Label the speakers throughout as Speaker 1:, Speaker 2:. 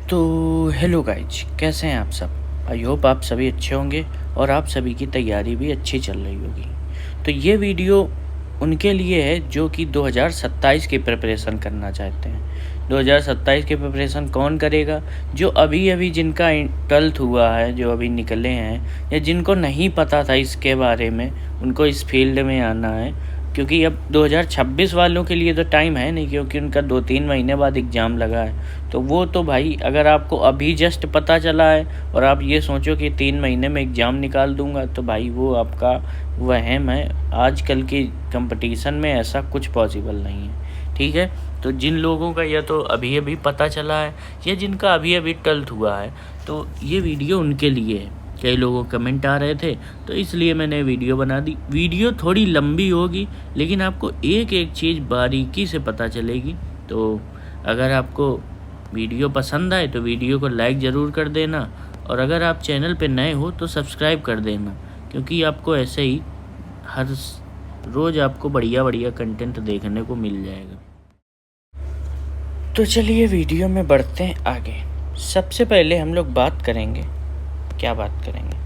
Speaker 1: तो hello guys, कैसे हैं आप सब। आई होप आप सभी अच्छे होंगे और आप सभी की तैयारी भी अच्छी चल रही होगी। तो ये वीडियो उनके लिए है जो कि 2027 की प्रिपरेशन करना चाहते हैं। 2027 की प्रिपरेशन कौन करेगा? जो अभी अभी जिनका 12th हुआ है, जो अभी निकले हैं, या जिनको नहीं पता था इसके बारे में, उनको इस फील्ड में आना है। क्योंकि अब 2026 वालों के लिए तो टाइम है नहीं, क्योंकि उनका 2-3 महीने बाद एग्ज़ाम लगा है। तो वो तो भाई, अगर आपको अभी जस्ट पता चला है और आप ये सोचो कि 3 महीने में एग्ज़ाम निकाल दूंगा, तो भाई वो आपका वहम है। आजकल की कंपटीशन में ऐसा कुछ पॉसिबल नहीं है, ठीक है। तो जिन लोगों का या तो अभी अभी पता चला है या जिनका अभी अभी 12th हुआ है, तो ये वीडियो उनके लिए है। कई लोगों कमेंट आ रहे थे, तो इसलिए मैंने वीडियो बना दी। वीडियो थोड़ी लंबी होगी, लेकिन आपको एक एक चीज़ बारीकी से पता चलेगी। तो अगर आपको वीडियो पसंद आए तो वीडियो को लाइक ज़रूर कर देना, और अगर आप चैनल पे नए हो तो सब्सक्राइब कर देना, क्योंकि आपको ऐसे ही हर रोज़ आपको बढ़िया बढ़िया कंटेंट देखने को मिल जाएगा। तो चलिए वीडियो में बढ़ते हैं आगे। सबसे पहले हम लोग बात करेंगे, क्या बात करेंगे,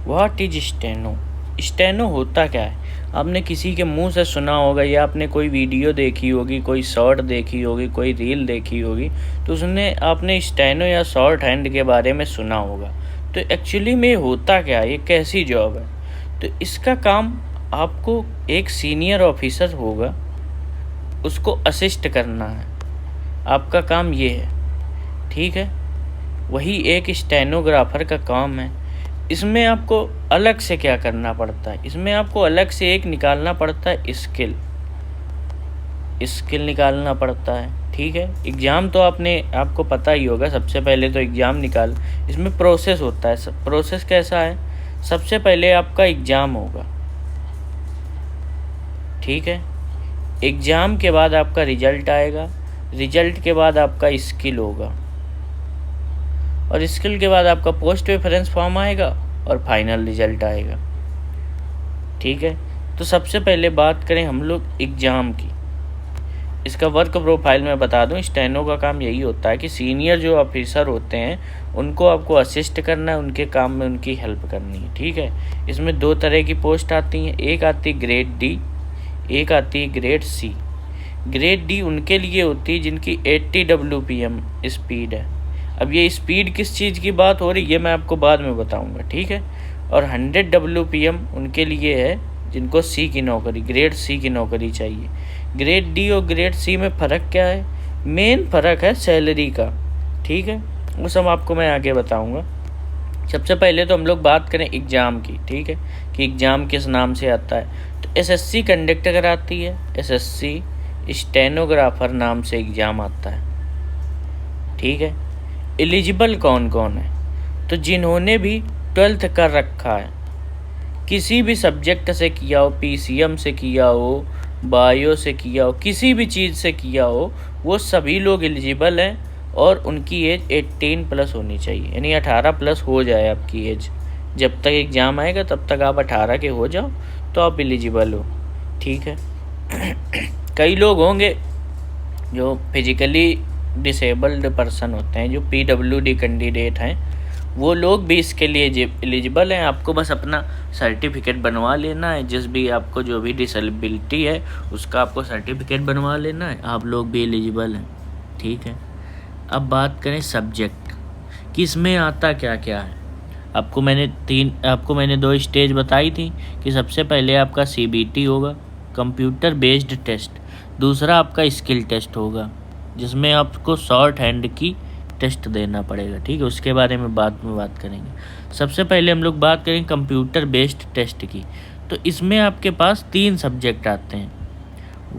Speaker 1: व्हाट इज स्टेनो। स्टेनो होता क्या है? आपने किसी के मुंह से सुना होगा, या आपने कोई वीडियो देखी होगी, कोई शॉर्ट देखी होगी, कोई रील देखी होगी, तो उसने आपने स्टेनो या शॉर्ट हैंड के बारे में सुना होगा। तो एक्चुअली में होता क्या है, ये कैसी जॉब है? तो इसका काम आपको एक सीनियर ऑफिसर होगा, उसको असिस्ट करना है। आपका काम ये है, ठीक है। वही एक स्टेनोग्राफर का काम है। इसमें आपको अलग से क्या करना पड़ता है? इसमें आपको अलग से एक निकालना पड़ता है स्किल निकालना पड़ता है, ठीक है। एग्ज़ाम तो आपको पता ही होगा। सबसे पहले तो एग्ज़ाम निकाल, इसमें प्रोसेस होता है। प्रोसेस कैसा है? सबसे पहले आपका एग्ज़ाम होगा, ठीक है। एग्ज़ाम के बाद आपका रिजल्ट आएगा, रिजल्ट के बाद आपका स्किल होगा, और स्किल के बाद आपका पोस्ट रेफरेंस फॉर्म आएगा और फाइनल रिजल्ट आएगा, ठीक है। तो सबसे पहले बात करें हम लोग एग्ज़ाम की। इसका वर्क प्रोफाइल मैं बता दूं, स्टेनो का काम यही होता है कि सीनियर जो ऑफिसर होते हैं उनको आपको असिस्ट करना है, उनके काम में उनकी हेल्प करनी है, ठीक है। इसमें 2 तरह की पोस्ट आती हैं, एक आती है ग्रेड डी, एक आती है ग्रेड सी। ग्रेड डी उनके लिए होती है जिनकी 80 WPM स्पीड है। अब ये स्पीड किस चीज़ की बात हो रही है मैं आपको बाद में बताऊंगा, ठीक है। और 100 WPM उनके लिए है जिनको सी की नौकरी, ग्रेड सी की नौकरी चाहिए। ग्रेड डी और ग्रेड सी में फ़र्क क्या है? मेन फ़र्क है सैलरी का, ठीक है। वो सब आपको मैं आगे बताऊंगा। सबसे पहले तो हम लोग बात करें एग्ज़ाम की, ठीक है, कि एग्ज़ाम किस नाम से आता है। तो SSC कंडक्ट कराती है। SSC स्टेनोग्राफर नाम से एग्ज़ाम आता है, ठीक है। एलिजिबल कौन कौन है? तो जिन्होंने भी 12th कर रखा है, किसी भी सब्जेक्ट से किया हो, PCM से किया हो, बायो से किया हो, किसी भी चीज़ से किया हो, वो सभी लोग एलिजिबल हैं। और उनकी एज 18+ होनी चाहिए, यानी 18+ हो जाए आपकी एज। जब तक एग्ज़ाम आएगा तब तक आप 18 के हो जाओ तो आप एलिजिबल हो, ठीक है। कई लोग होंगे जो फिजिकली डिसेबल्ड पर्सन होते हैं, जो PWD कैंडिडेट हैं, वो लोग भी इसके लिए एलिजिबल हैं। आपको बस अपना सर्टिफिकेट बनवा लेना है, जिस भी आपको जो भी डिसेबिलिटी है उसका आपको सर्टिफिकेट बनवा लेना है, आप लोग भी एलिजिबल हैं, ठीक है। अब बात करें सब्जेक्ट कि इसमें आता क्या क्या है। आपको मैंने 2 स्टेज बताई थी कि सबसे पहले आपका CBT होगा, कंप्यूटर बेस्ड टेस्ट। दूसरा आपका स्किल टेस्ट होगा, जिसमें आपको शॉर्ट हैंड की टेस्ट देना पड़ेगा, ठीक है। उसके बारे में बाद में बात करेंगे। सबसे पहले हम लोग बात करें कंप्यूटर बेस्ड टेस्ट की। तो इसमें आपके पास 3 सब्जेक्ट आते हैं,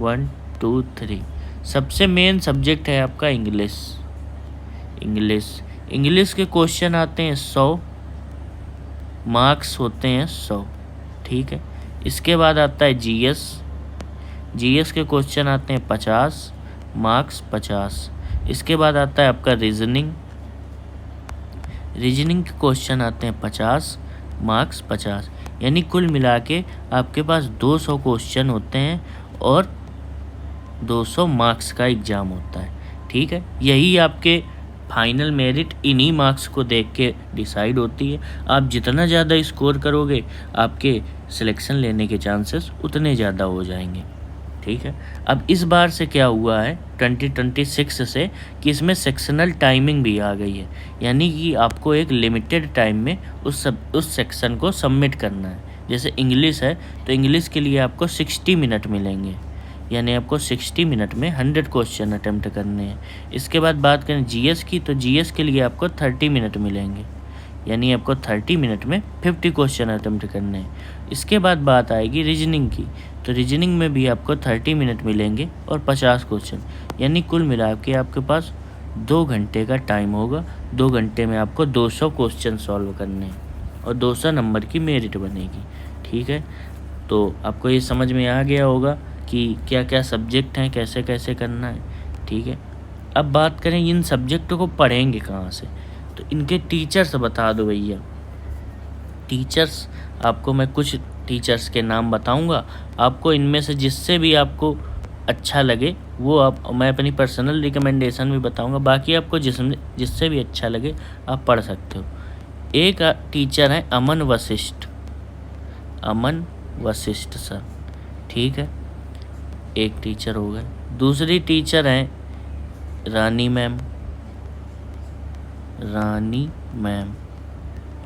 Speaker 1: 1 2 3। सबसे मेन सब्जेक्ट है आपका इंग्लिश के क्वेश्चन आते हैं 100, मार्क्स होते हैं 100, ठीक है। इसके बाद आता है GS के क्वेश्चन आते हैं 50, मार्क्स 50। इसके बाद आता है आपका रीजनिंग के क्वेश्चन आते हैं 50, मार्क्स 50। यानी कुल मिला के आपके पास 200 क्वेश्चन होते हैं और 200 मार्क्स का एग्ज़ाम होता है, ठीक है। यही आपके फाइनल मेरिट इन्हीं मार्क्स को देख के डिसाइड होती है। आप जितना ज़्यादा स्कोर करोगे आपके सिलेक्शन लेने के चांसेस उतने ज़्यादा हो जाएंगे। ठीक है, अब इस बार से क्या हुआ है 2026 से कि इसमें सेक्शनल टाइमिंग भी आ गई है, यानी कि आपको एक लिमिटेड टाइम में उस सेक्शन को सबमिट करना है। जैसे इंग्लिश है तो इंग्लिश के लिए आपको 60 मिनट मिलेंगे, यानी आपको 60 मिनट में 100 क्वेश्चन अटेम्प्ट करने हैं। इसके बाद बात करें जीएस की, तो जीएस के लिए आपको 30 मिनट मिलेंगे, यानी आपको 30 मिनट में 50 क्वेश्चन अटेम्प्ट करने हैं। इसके बाद बात आएगी रीजनिंग की, तो रीजनिंग में भी आपको 30 मिनट मिलेंगे और 50 क्वेश्चन, यानी कुल मिला के आपके पास 2 घंटे का टाइम होगा। 2 घंटे में आपको 200 क्वेश्चन सॉल्व करने हैं और 200 नंबर की मेरिट बनेगी। ठीक है, तो आपको ये समझ में आ गया होगा कि क्या क्या सब्जेक्ट हैं, कैसे कैसे करना है। ठीक है, अब बात करें इन सब्जेक्टों को पढ़ेंगे कहाँ से, तो इनके टीचर्स बता दो भैया। टीचर्स आपको मैं कुछ टीचर्स के नाम बताऊंगा, आपको इनमें से जिससे भी आपको अच्छा लगे वो मैं अपनी पर्सनल रिकमेंडेशन भी बताऊंगा, बाकी आपको जिससे भी अच्छा लगे आप पढ़ सकते हो। एक टीचर है अमन वशिष्ठ सर। ठीक है, एक टीचर हो गए। दूसरी टीचर हैं रानी मैम।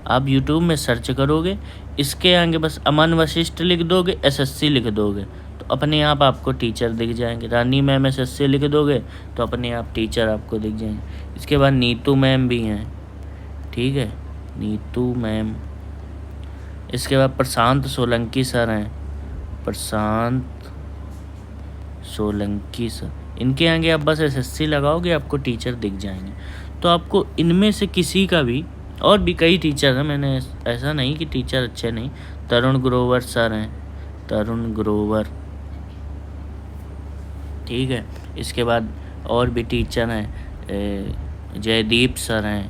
Speaker 1: आप YouTube में सर्च करोगे, इसके आगे बस अमन वशिष्ठ लिख दोगे, SSC लिख दोगे तो अपने आप आपको टीचर दिख जाएंगे। रानी मैम SSC लिख दोगे तो अपने आप टीचर आपको दिख जाएंगे। इसके बाद नीतू मैम भी हैं। ठीक है, नीतू मैम। इसके बाद प्रशांत सोलंकी सर हैं, प्रशांत सोलंकी सर। इनके आगे आप बस SSC लगाओगे आपको टीचर दिख जाएंगे। तो आपको इनमें से किसी का भी, और भी कई टीचर हैं, मैंने ऐसा नहीं कि टीचर अच्छे नहीं। तरुण ग्रोवर सर हैं, तरुण ग्रोवर। ठीक है, इसके बाद और भी टीचर हैं, जयदीप सर हैं,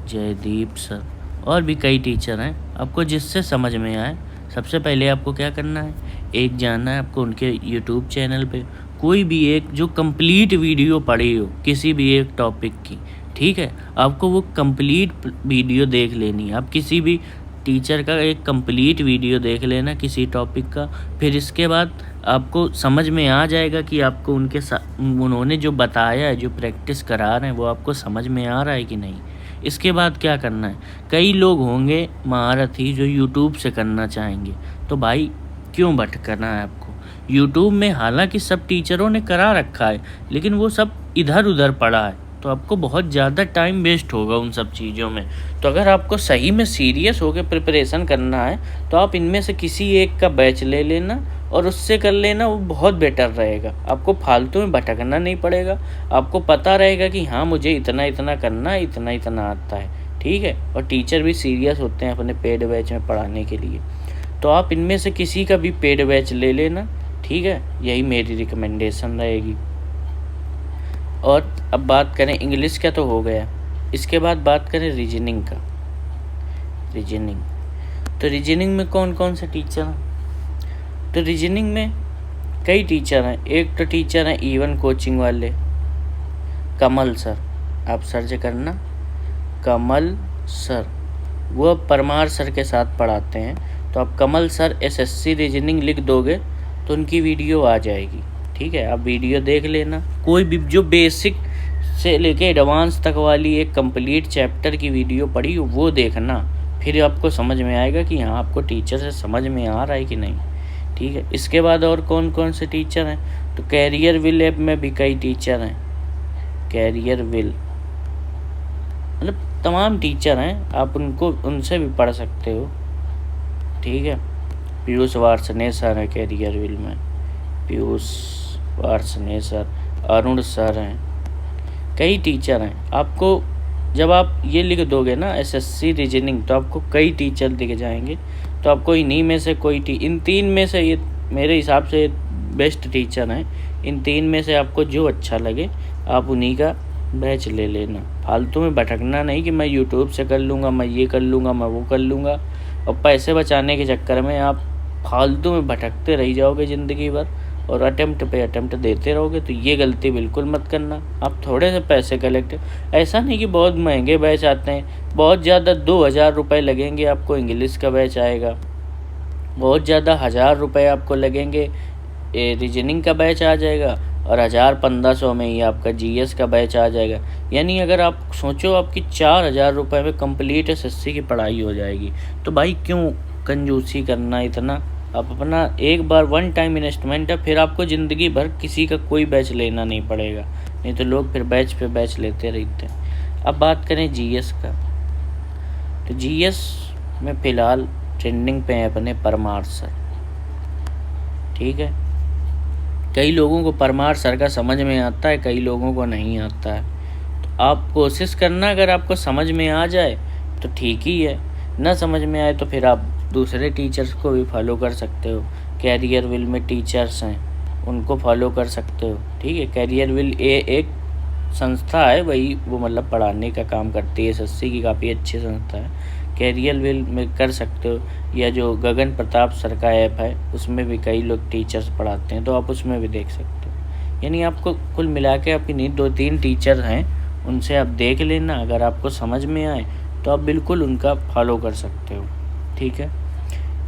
Speaker 1: जयदीप सर। और भी कई टीचर हैं, आपको जिससे समझ में आए। सबसे पहले आपको क्या करना है, एक जाना है आपको उनके YouTube चैनल पे, कोई भी एक जो कंप्लीट वीडियो पढ़ी हो किसी भी एक टॉपिक की। ठीक है, आपको वो कंप्लीट वीडियो देख लेनी है। आप किसी भी टीचर का एक कंप्लीट वीडियो देख लेना किसी टॉपिक का, फिर इसके बाद आपको समझ में आ जाएगा कि आपको उन्होंने जो बताया है, जो प्रैक्टिस करा रहे हैं, वो आपको समझ में आ रहा है कि नहीं। इसके बाद क्या करना है, कई लोग होंगे महारथी जो YouTube से करना चाहेंगे, तो भाई क्यों भटकना है आपको। YouTube में हालांकि सब टीचरों ने करा रखा है, लेकिन वो सब इधर उधर पड़ा है, तो आपको बहुत ज़्यादा टाइम वेस्ट होगा उन सब चीज़ों में। तो अगर आपको सही में सीरियस होकर प्रिपरेशन करना है तो आप इनमें से किसी एक का बैच ले लेना और उससे कर लेना, वो बहुत बेटर रहेगा। आपको फालतू में भटकना नहीं पड़ेगा, आपको पता रहेगा कि हाँ मुझे इतना इतना करना है, इतना इतना आता है। ठीक है, और टीचर भी सीरियस होते हैं अपने पेड बैच में पढ़ाने के लिए। तो आप इनमें से किसी का भी पेड बैच ले लेना। ठीक है, यही मेरी रिकमेंडेशन रहेगी। और अब बात करें इंग्लिश का तो हो गया, इसके बाद बात करें रीजनिंग का। तो रीजनिंग में कौन कौन से टीचर हैं, तो रीजनिंग में कई टीचर हैं। एक तो टीचर हैं इवन कोचिंग वाले, कमल सर। आप सर्च करना कमल सर, वो परमार सर के साथ पढ़ाते हैं। तो आप कमल सर SSC रीजनिंग लिख दोगे तो उनकी वीडियो आ जाएगी। ठीक है, आप वीडियो देख लेना। कोई भी जो बेसिक से लेके एडवांस तक वाली एक कंप्लीट चैप्टर की वीडियो पढ़ी हो वो देखना, फिर आपको समझ में आएगा कि हाँ आपको टीचर से समझ में आ रहा है कि नहीं। ठीक है, इसके बाद और कौन कौन से टीचर हैं, तो कैरियर विल ऐप में भी कई टीचर हैं। कैरियर विल मतलब तमाम टीचर हैं, आप उनसे भी पढ़ सकते हो। ठीक है, पीयूष वार्ष्णेय सर हैं कैरियर विल में, पीयूष वार्ष्णेय सर, अरुण सर हैं, कई टीचर हैं। आपको जब आप ये लिख दोगे ना SSC रीजनिंग, तो आपको कई टीचर दिख जाएंगे। तो आपको इन्हीं में से इन 3 में से, ये मेरे हिसाब से बेस्ट टीचर हैं। इन 3 में से आपको जो अच्छा लगे आप उन्हीं का बैच ले लेना। फालतू में भटकना नहीं कि मैं YouTube से कर लूँगा, मैं ये कर लूँगा, मैं वो कर लूँगा, और पैसे बचाने के चक्कर में आप फालतू में भटकते रह जाओगे ज़िंदगी भर। और अटेम्प्ट पे अटेम्प्ट देते रहोगे तो ये गलती बिल्कुल मत करना। आप थोड़े से पैसे कलेक्ट, ऐसा नहीं कि बहुत महंगे बैच आते हैं, बहुत ज़्यादा 2000 रुपये लगेंगे आपको इंग्लिश का बैच आएगा, बहुत ज़्यादा 1000 रुपये आपको लगेंगे रीजनिंग का बैच आ जाएगा, और 1000-1500 में ही आपका जीएस का बैच आ जाएगा। यानी अगर आप सोचो आपकी 4000 रुपये में कंप्लीट एसएससी की पढ़ाई हो जाएगी, तो भाई क्यों कंजूसी करना इतना। आप अपना एक बार वन टाइम इन्वेस्टमेंट है, फिर आपको ज़िंदगी भर किसी का कोई बैच लेना नहीं पड़ेगा, नहीं तो लोग फिर बैच पे बैच लेते रहते हैं। अब बात करें जीएस का, तो जीएस में फ़िलहाल ट्रेंडिंग पे हैं अपने परमार सर। ठीक है, कई लोगों को परमार सर का समझ में आता है, कई लोगों को नहीं आता है। तो आप कोशिश करना, अगर आपको समझ में आ जाए तो ठीक ही है, ना समझ में आए तो फिर आप दूसरे टीचर्स को भी फॉलो कर सकते हो। कैरियर विल में टीचर्स हैं, उनको फॉलो कर सकते हो। ठीक है, कैरियर विल एक संस्था है, वही वो मतलब पढ़ाने का काम करती है, एसएससी की काफ़ी अच्छी संस्था है। कैरियर विल में कर सकते हो, या जो गगन प्रताप सर का ऐप है उसमें भी कई लोग टीचर्स पढ़ाते हैं, तो आप उसमें भी देख सकते हो। यानी आपको कुल मिला के आपकी नहीं 2-3 टीचर हैं, उनसे आप देख लेना, अगर आपको समझ में आए तो आप बिल्कुल उनका फॉलो कर सकते हो। ठीक है,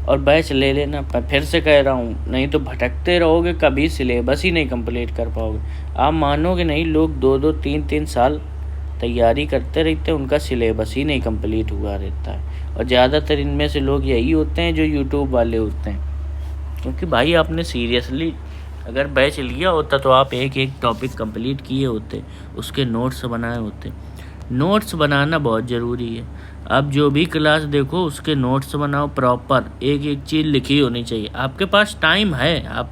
Speaker 1: और बैच ले लेना। मैं फिर से कह रहा हूँ, नहीं तो भटकते रहोगे, कभी सिलेबस ही नहीं कंप्लीट कर पाओगे। आप मानोगे नहीं, लोग 2-2 3-3 साल तैयारी करते रहते हैं, उनका सिलेबस ही नहीं कंप्लीट हुआ रहता है। और ज़्यादातर इनमें से लोग यही होते हैं जो यूट्यूब वाले होते हैं, क्योंकि भाई आपने सीरियसली अगर बैच लिया होता तो आप एक एक टॉपिक कंप्लीट किए होते, उसके नोट्स बनाए होते। नोट्स बनाना बहुत ज़रूरी है। आप जो भी क्लास देखो उसके नोट्स बनाओ, प्रॉपर एक एक चीज़ लिखी होनी चाहिए। आपके पास टाइम है, आप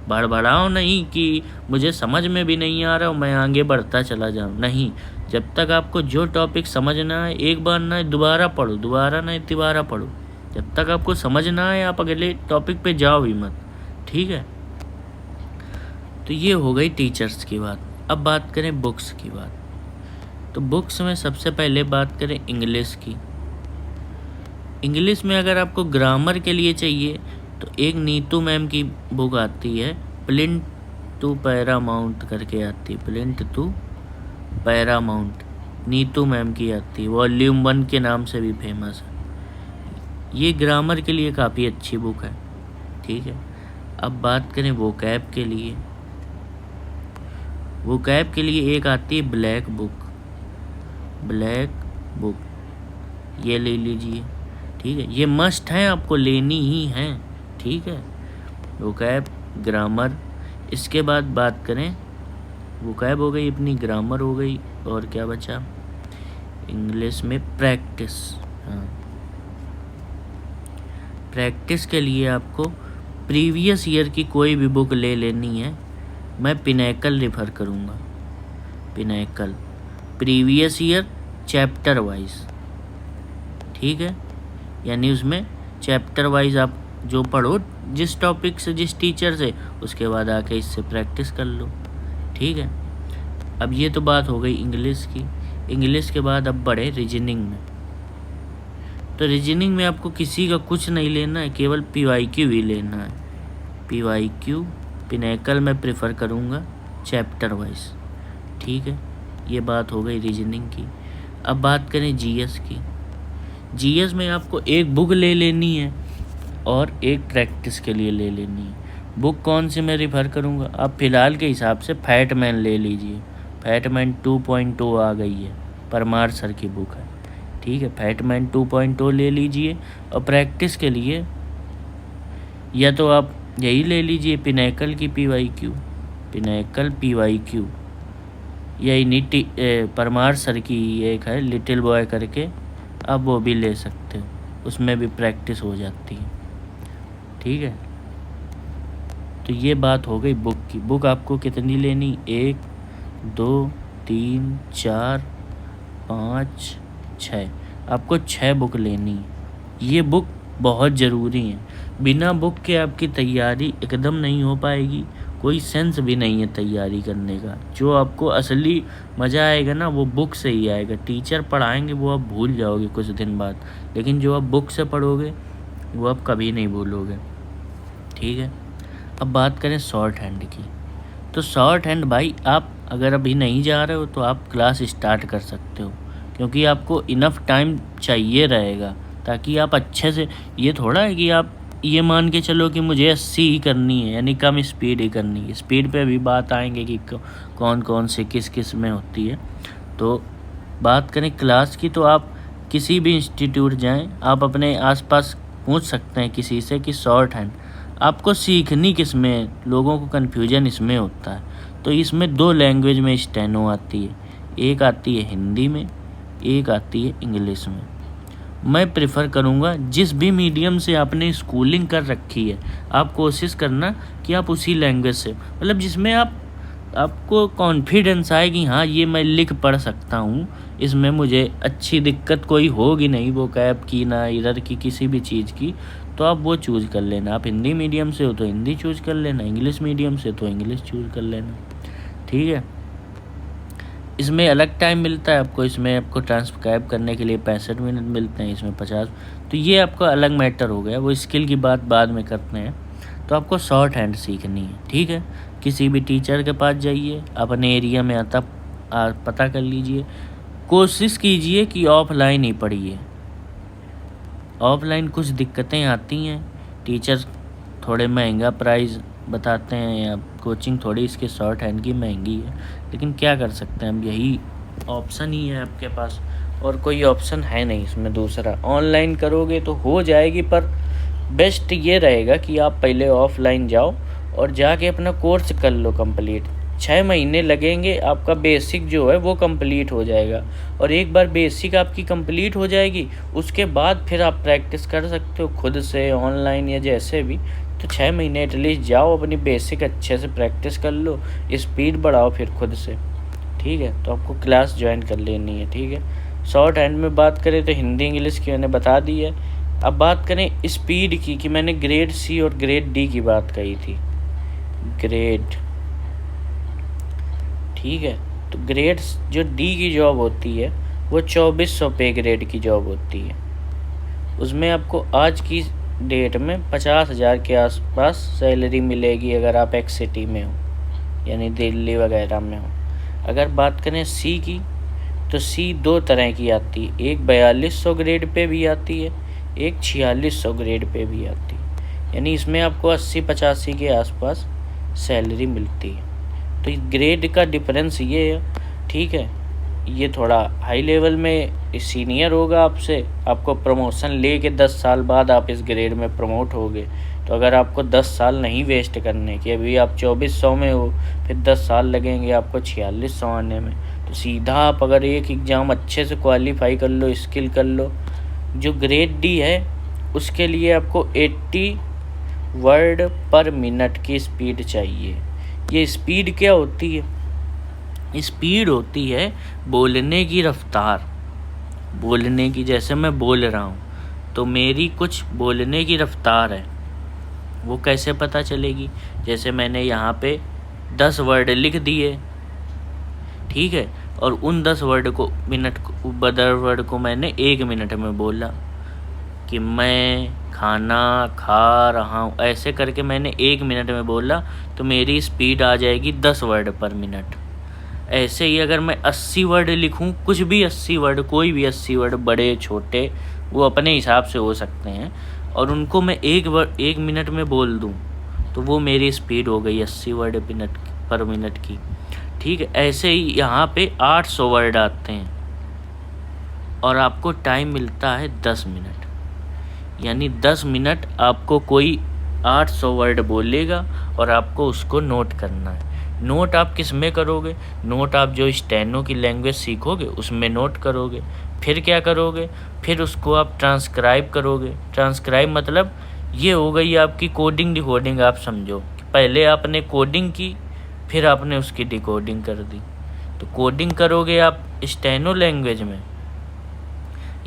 Speaker 1: बड़बड़ाओ नहीं कि मुझे समझ में भी नहीं आ रहा, मैं आगे बढ़ता चला जाऊँ। नहीं, जब तक आपको जो टॉपिक समझ ना आए, एक बार ना दोबारा पढ़ो, दोबारा नहीं तिबारा पढ़ो। जब तक आपको समझ ना आए आप अगले टॉपिक पे जाओ ही मत। ठीक है, तो ये हो गई टीचर्स की बात। अब बात करें बुक्स की बात, तो बुक्स में सबसे पहले बात करें इंग्लिश की। इंग्लिश में अगर आपको ग्रामर के लिए चाहिए तो एक नीतू मैम की बुक आती है, प्लिंथ टू पैरामाउंट करके आती है, plinth to paramount, Neetu ma'am की आती है, वॉल्यूम 1 के नाम से भी फेमस है। ये ग्रामर के लिए काफ़ी अच्छी बुक है। ठीक है, अब बात करें वोकैब के लिए। वोकैब के लिए एक आती है ब्लैक बुक, ब्लैक बुक ये ले लीजिए। ठीक है, ये मस्ट है, आपको लेनी ही है। ठीक है, वोकैब, ग्रामर। इसके बाद बात करें, वोकैब हो गई अपनी, ग्रामर हो गई, और क्या बचा इंग्लिश में, प्रैक्टिस। हाँ, प्रैक्टिस के लिए आपको प्रीवियस ईयर की कोई भी बुक ले लेनी है। मैं पिनैकल रेफर करूँगा, pinnacle previous year chapter wise. ठीक है, यानी उसमें चैप्टर वाइज आप जो पढ़ो, जिस टॉपिक से जिस टीचर से, उसके बाद आके इससे प्रैक्टिस कर लो। ठीक है, अब ये तो बात हो गई इंग्लिश की। इंग्लिश के बाद अब बढ़े रीजनिंग में। तो रीजनिंग में आपको किसी का कुछ नहीं लेना है, केवल PYQ ही लेना है। PYQ पिनैकल में प्रेफर करूँगा चैप्टर वाइज। ठीक है, ये बात हो गई रीजनिंग की। अब बात करें जीएस की। जीएस में आपको एक बुक ले लेनी है और एक प्रैक्टिस के लिए ले लेनी है। बुक कौन सी मैं रेफ़र करूँगा, आप फ़िलहाल के हिसाब से फैटमैन ले लीजिए। फैटमैन 2.0 आ गई है, परमार सर की बुक है। ठीक है, फैटमैन 2.0 ले लीजिए। और प्रैक्टिस के लिए या तो आप यही ले लीजिए पिनैकल की PYQ, पिनैकल PYQ, यही नीति परमार सर की एक है लिटिल बॉय करके, आप वो भी ले सकते हो, उसमें भी प्रैक्टिस हो जाती है। ठीक है, तो ये बात हो गई बुक की। बुक आपको कितनी लेनी, 1 2 3 4 5 6, आपको 6 बुक लेनी है। ये बुक बहुत ज़रूरी है, बिना बुक के आपकी तैयारी एकदम नहीं हो पाएगी, कोई सेंस भी नहीं है तैयारी करने का। जो आपको असली मज़ा आएगा ना वो बुक से ही आएगा। टीचर पढ़ाएंगे वो आप भूल जाओगे कुछ दिन बाद, लेकिन जो आप बुक से पढ़ोगे वो आप कभी नहीं भूलोगे। ठीक है, अब बात करें शॉर्ट हैंड की, तो शॉर्ट हैंड भाई आप अगर अभी नहीं जा रहे हो तो आप क्लास स्टार्ट कर सकते हो, क्योंकि आपको इनफ टाइम चाहिए रहेगा ताकि आप अच्छे से, ये थोड़ा है कि आप ये मान के चलो कि मुझे 80 ही करनी है, यानी कम स्पीड ही करनी है। स्पीड पे अभी बात आएंगे कि कौन कौन से किस किस में होती है। तो बात करें क्लास की, तो आप किसी भी इंस्टीट्यूट जाएं, आप अपने आसपास पूछ सकते हैं किसी से कि शॉर्ट हैंड आपको सीखनी किस में है। लोगों को कन्फ्यूजन इसमें होता है। तो इसमें 2 लैंग्वेज में स्टेनो आती है, एक आती है हिंदी में, एक आती है इंग्लिश में। मैं प्रेफर करूँगा जिस भी मीडियम से आपने स्कूलिंग कर रखी है, आप कोशिश करना कि आप उसी लैंग्वेज से, मतलब जिसमें आपको कॉन्फिडेंस आए कि हाँ ये मैं लिख पढ़ सकता हूँ, इसमें मुझे अच्छी दिक्कत कोई होगी नहीं, वो कैब की ना इधर की किसी भी चीज़ की, तो आप वो चूज़ कर लेना। आप हिंदी मीडियम से हो तो हिंदी चूज़ कर लेना, इंग्लिश मीडियम से तो इंग्लिश चूज़ कर लेना, ठीक है। इसमें अलग टाइम मिलता है आपको, इसमें आपको ट्रांसक्राइब करने के लिए 65 मिनट मिलते हैं, इसमें 50। तो ये आपका अलग मैटर हो गया, वो स्किल की बात बाद में करते हैं। तो आपको शॉर्ट हैंड सीखनी है, ठीक है। किसी भी टीचर के पास जाइए, अपने एरिया में आता पता कर लीजिए, कोशिश कीजिए कि ऑफलाइन ही पढ़िए। ऑफलाइन कुछ दिक्कतें आती हैं, टीचर थोड़े महंगा प्राइस बताते हैं, या कोचिंग थोड़ी इसके शॉर्ट हैंड की महंगी है, लेकिन क्या कर सकते हैं, अब यही ऑप्शन ही है आपके पास, और कोई ऑप्शन है नहीं इसमें दूसरा। ऑनलाइन करोगे तो हो जाएगी, पर बेस्ट ये रहेगा कि आप पहले ऑफलाइन जाओ और जाके अपना कोर्स कर लो कंप्लीट। 6 महीने लगेंगे, आपका बेसिक जो है वो कंप्लीट हो जाएगा, और एक बार बेसिक आपकी कंप्लीट हो जाएगी उसके बाद फिर आप प्रैक्टिस कर सकते हो खुद से, ऑनलाइन या जैसे भी। तो 6 महीने एटलीस्ट जाओ, अपनी बेसिक अच्छे से प्रैक्टिस कर लो, स्पीड बढ़ाओ फिर खुद से, ठीक है। तो आपको क्लास ज्वाइन कर लेनी है, ठीक है। शॉर्ट हैंड में बात करें तो हिंदी इंग्लिश की मैंने बता दी है। अब बात करें स्पीड की, कि मैंने ग्रेड सी और ग्रेड डी की बात कही थी, ग्रेड, ठीक है। तो ग्रेड जो डी की जॉब होती है वो 2400 पे ग्रेड की जॉब होती है। उसमें आपको आज की डेट में 50,000 के आसपास सैलरी मिलेगी अगर आप एक्स सिटी में हो, यानी दिल्ली वगैरह में हो। अगर बात करें सी की, तो सी 2 तरह की आती है, एक 4200 ग्रेड पे भी आती है, एक 4600 ग्रेड पे भी आती है, यानी इसमें आपको 80-85 के आसपास सैलरी मिलती है। तो ग्रेड का डिफरेंस ये है, ठीक है। ये थोड़ा हाई लेवल में सीनियर होगा आपसे, आपको प्रमोशन लेके 10 साल बाद आप इस ग्रेड में प्रमोट होगे। तो अगर आपको 10 साल नहीं वेस्ट करने की, अभी आप 2400 में हो, फिर 10 साल लगेंगे आपको 4600 आने में, तो सीधा आप अगर एक एग्ज़ाम अच्छे से क्वालिफाई कर लो, स्किल कर लो, जो ग्रेड डी है उसके लिए आपको 80 वर्ड पर मिनट की स्पीड चाहिए। ये स्पीड क्या होती है? स्पीड होती है बोलने की रफ्तार, बोलने की, जैसे मैं बोल रहा हूँ तो मेरी कुछ बोलने की रफ्तार है, वो कैसे पता चलेगी? जैसे मैंने यहाँ पे 10 वर्ड लिख दिए, ठीक है, और उन 10 वर्ड को बदर वर्ड को मैंने 1 मिनट में बोला कि मैं खाना खा रहा हूँ, ऐसे करके मैंने 1 मिनट में बोला, तो मेरी स्पीड आ जाएगी 10 वर्ड पर मिनट। ऐसे ही अगर मैं 80 वर्ड लिखूं, कुछ भी 80 वर्ड, कोई भी 80 वर्ड, बड़े छोटे, वो अपने हिसाब से हो सकते हैं, और उनको मैं 1 मिनट में बोल दूं, तो वो मेरी स्पीड हो गई 80 वर्ड पर मिनट की, ठीक है। ऐसे ही यहाँ पे 800 वर्ड आते हैं और आपको टाइम मिलता है 10 मिनट, यानी 10 मिनट आपको कोई 800 वर्ड बोलेगा और आपको उसको नोट करना है। नोट आप किस में करोगे? नोट आप जो स्टेनो की लैंग्वेज सीखोगे उसमें नोट करोगे। फिर क्या करोगे? फिर उसको आप ट्रांसक्राइब करोगे। ट्रांसक्राइब मतलब ये हो गई आपकी कोडिंग डिकोडिंग। आप समझो पहले आपने कोडिंग की, फिर आपने उसकी डिकोडिंग कर दी। तो कोडिंग करोगे आप स्टेनो लैंग्वेज में,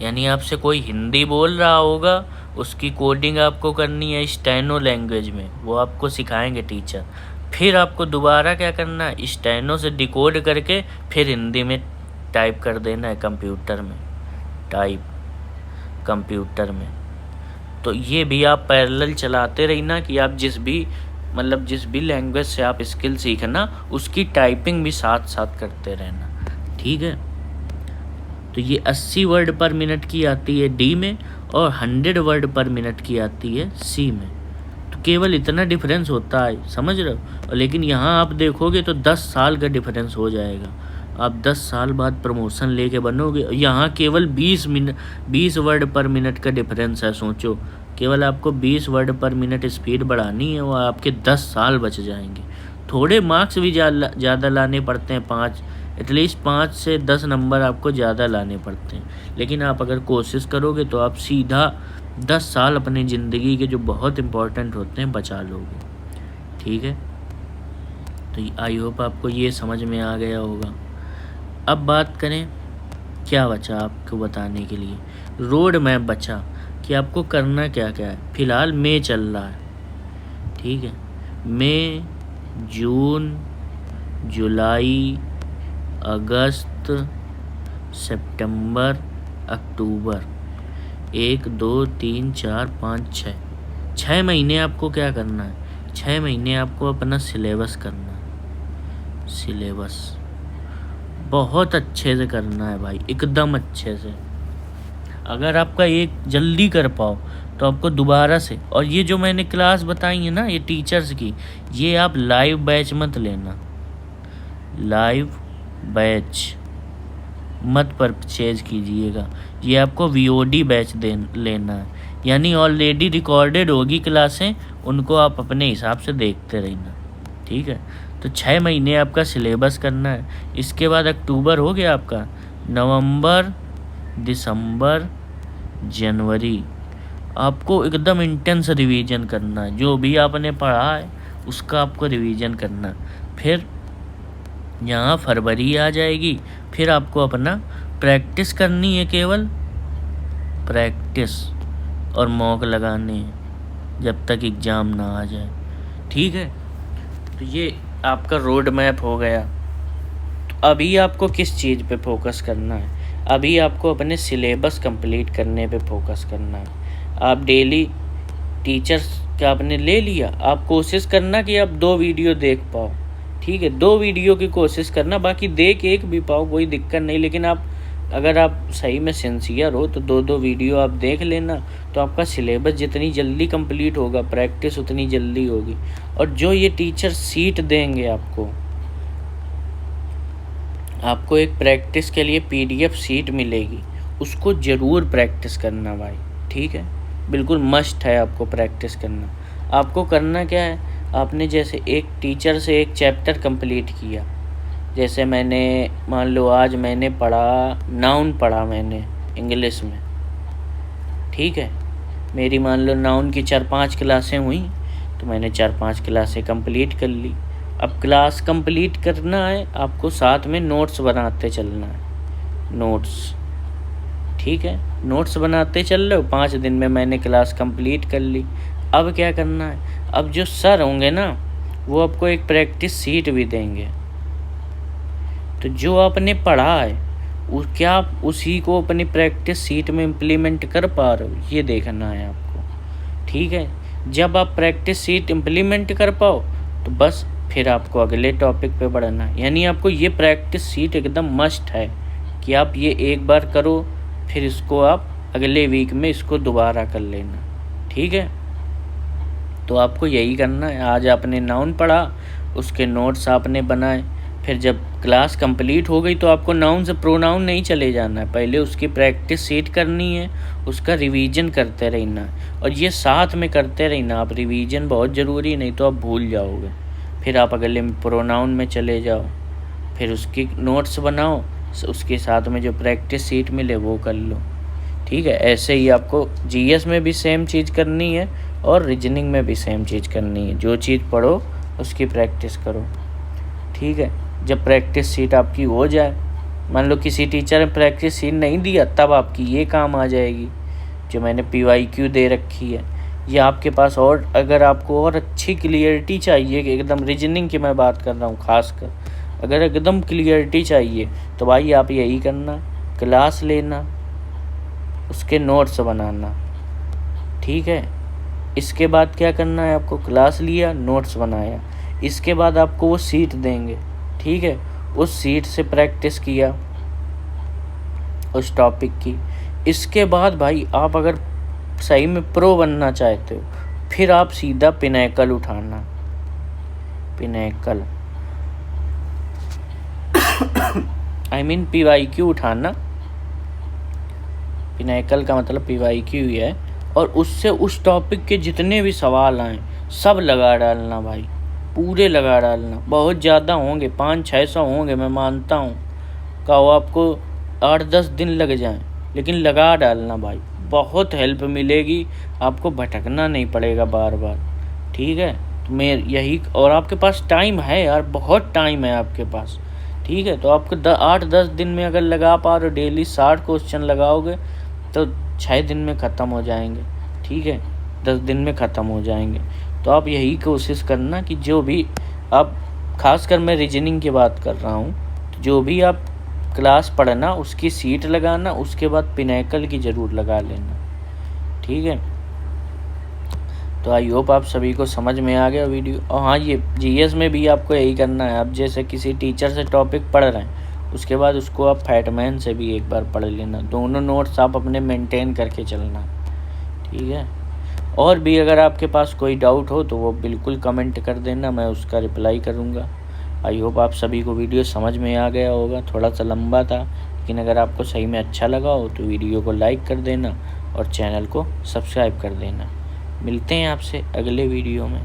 Speaker 1: यानी आपसे कोई हिंदी बोल रहा होगा, उसकी कोडिंग आपको करनी है स्टेनो लैंग्वेज में, वो आपको सिखाएंगे टीचर। फिर आपको दोबारा क्या करना है? स्टेनो से डिकोड करके फिर हिंदी में टाइप कर देना है कंप्यूटर में। तो ये भी आप पैरेलल चलाते रहना कि आप जिस भी मतलब जिस भी लैंग्वेज से आप स्किल सीखना उसकी टाइपिंग भी साथ साथ करते रहना, ठीक है। तो ये 80 वर्ड पर मिनट की आती है डी में और 100 वर्ड पर मिनट की आती है सी में। तो केवल इतना डिफरेंस होता है, समझ रहे हो। लेकिन यहाँ आप देखोगे तो 10 साल का डिफरेंस हो जाएगा। आप 10 साल बाद प्रमोशन लेके बनोगे। यहाँ केवल 20 वर्ड पर मिनट का डिफरेंस है। सोचो, केवल आपको 20 वर्ड पर मिनट स्पीड बढ़ानी है, वो आपके 10 साल बच जाएंगे। थोड़े मार्क्स भी ज़्यादा लाने पड़ते हैं, एटलीस्ट 5 से 10 नंबर आपको ज़्यादा लाने पड़ते हैं। लेकिन आप अगर कोशिश करोगे तो आप सीधा 10 साल अपनी ज़िंदगी के जो बहुत इम्पोर्टेंट होते हैं बचा लोगे, ठीक है। तो आई होप आपको ये समझ में आ गया होगा। अब बात करें क्या बचा आपको बताने के लिए, रोड मैप बचा कि आपको करना क्या क्या है। फ़िलहाल मई चल रहा है, ठीक है। मई, जून, जुलाई, अगस्त, सितंबर, अक्टूबर, 1 2 3 4 5 6 महीने आपको क्या करना है। 6 महीने आपको अपना सिलेबस करना है। सिलेबस बहुत अच्छे से करना है भाई, एकदम अच्छे से। अगर आपका एक जल्दी कर पाओ तो आपको दोबारा से, और ये जो मैंने क्लास बताई है ना ये टीचर्स की, ये आप लाइव बैच मत लेना, लाइव बैच मत परचेज कीजिएगा। ये आपको वीओडी बैच लेना है, यानी ऑलरेडी रिकॉर्डेड होगी क्लासें, उनको आप अपने हिसाब से देखते रहना, ठीक है। तो 6 महीने आपका सिलेबस करना है। इसके बाद अक्टूबर हो गया आपका, नवंबर, दिसंबर, जनवरी, आपको एकदम इंटेंस रिवीजन करना है। जो भी आपने पढ़ा है उसका आपको रिवीजन करना। फिर यहाँ फरवरी आ जाएगी, फिर आपको अपना प्रैक्टिस करनी है, केवल प्रैक्टिस और मॉक लगाने हैं जब तक एग्ज़ाम ना आ जाए, ठीक है। तो ये आपका रोड मैप हो गया। तो अभी आपको किस चीज़ पे फोकस करना है, अभी आपको अपने सिलेबस कंप्लीट करने पे फोकस करना है। आप डेली टीचर्स का आपने ले लिया, आप कोशिश करना कि आप 2 वीडियो देख पाओ, ठीक है। 2 वीडियो की कोशिश करना, बाकी देख एक भी पाओ कोई दिक्कत नहीं। लेकिन आप अगर आप सही में सिंसियर हो तो 2 वीडियो आप देख लेना, तो आपका सिलेबस जितनी जल्दी कंप्लीट होगा, प्रैक्टिस उतनी जल्दी होगी। और जो ये टीचर सीट देंगे आपको एक प्रैक्टिस के लिए PDF सीट मिलेगी, उसको ज़रूर प्रैक्टिस करना भाई, ठीक है। बिल्कुल मस्ट है आपको प्रैक्टिस करना। आपको करना क्या है, आपने जैसे एक टीचर से एक चैप्टर कंप्लीट किया, जैसे मैंने मान लो आज मैंने पढ़ा नाउन पढ़ा मैंने इंग्लिश में, ठीक है। मेरी मान लो नाउन की 4-5 क्लासें हुई, तो मैंने 4-5 क्लासें कंप्लीट कर ली। अब क्लास कंप्लीट करना है आपको, साथ में नोट्स बनाते चलना है, नोट्स, ठीक है। नोट्स बनाते चल रहे हो, 5 दिन में मैंने क्लास कंप्लीट कर ली। अब क्या करना है, अब जो सर होंगे ना वो आपको एक प्रैक्टिस सीट भी देंगे। तो जो आपने पढ़ा है क्या आप उसी को अपनी प्रैक्टिस सीट में इम्प्लीमेंट कर पा रहे हो, ये देखना है आपको, ठीक है। जब आप प्रैक्टिस सीट इम्प्लीमेंट कर पाओ तो बस फिर आपको अगले टॉपिक पे बढ़ना है। यानी आपको ये प्रैक्टिस सीट एकदम मस्ट है कि आप ये एक बार करो, फिर इसको आप अगले वीक में इसको दोबारा कर लेना, ठीक है। तो आपको यही करना है। आज आपने नाउन पढ़ा, उसके नोट्स आपने बनाए, फिर जब क्लास कंप्लीट हो गई तो आपको नाउन से प्रोनाउन नहीं चले जाना है, पहले उसकी प्रैक्टिस सीट करनी है, उसका रिवीजन करते रहना है। और ये साथ में करते रहना, आप रिवीजन बहुत ज़रूरी, नहीं तो आप भूल जाओगे। फिर आप अगले प्रोनाउन में चले जाओ, फिर उसकी नोट्स बनाओ, उसके साथ में जो प्रैक्टिस सीट मिले वो कर लो, ठीक है। ऐसे ही आपको GS में भी सेम चीज़ करनी है और रीजनिंग में भी सेम चीज़ करनी है। जो चीज़ पढ़ो उसकी प्रैक्टिस करो, ठीक है। जब प्रैक्टिस सीट आपकी हो जाए, मान लो किसी टीचर ने प्रैक्टिस सीट नहीं दिया, तब आपकी ये काम आ जाएगी जो मैंने PYQ दे रखी है। ये आपके पास, और अगर आपको और अच्छी क्लियरिटी चाहिए कि एकदम रीजनिंग की मैं बात कर रहा हूँ खासकर, अगर एकदम क्लियरिटी चाहिए तो भाई आप यही करना, क्लास लेना, उसके नोट्स बनाना, ठीक है। इसके बाद क्या करना है आपको, क्लास लिया, नोट्स बनाया, इसके बाद आपको वो सीट देंगे, ठीक है, उस सीट से प्रैक्टिस किया उस टॉपिक की। इसके बाद भाई आप अगर सही में प्रो बनना चाहते हो, फिर आप सीधा पिनैकल उठाना, पिनैकल आई मीन PYQ उठाना, पिनैकल का मतलब PYQ ही है। और उससे उस टॉपिक के जितने भी सवाल आए सब लगा डालना भाई, पूरे लगा डालना। बहुत ज़्यादा होंगे, 500-600 होंगे, मैं मानता हूँ का वो आपको 8-10 दिन लग जाएं, लेकिन लगा डालना भाई, बहुत हेल्प मिलेगी, आपको भटकना नहीं पड़ेगा बार बार, ठीक है। तो मैं यही, और आपके पास टाइम है यार, बहुत टाइम है आपके पास, ठीक है। तो आपको 8-10 दिन में अगर लगा पा रहे हो, डेली 60 क्वेश्चन लगाओगे तो 6 दिन में ख़त्म हो जाएंगे, ठीक है, 10 दिन में ख़त्म हो जाएंगे। तो आप यही कोशिश करना कि जो भी आप, खासकर मैं रीजनिंग की बात कर रहा हूँ, तो जो भी आप क्लास पढ़ना उसकी सीट लगाना, उसके बाद पिनैकल की ज़रूर लगा लेना, ठीक है। तो आई होप आप सभी को समझ में आ गया वीडियो। और हाँ, ये GS में भी आपको यही करना है। आप जैसे किसी टीचर से टॉपिक पढ़ रहे हैं, उसके बाद उसको आप फैटमैन से भी एक बार पढ़ लेना, दोनों नोट्स आप अपने मेंटेन करके चलना, ठीक है। और भी अगर आपके पास कोई डाउट हो तो वो बिल्कुल कमेंट कर देना, मैं उसका रिप्लाई करूँगा। आई होप आप सभी को वीडियो समझ में आ गया होगा, थोड़ा सा लंबा था, लेकिन अगर आपको सही में अच्छा लगा हो तो वीडियो को लाइक कर देना और चैनल को सब्सक्राइब कर देना। मिलते हैं आपसे अगले वीडियो में।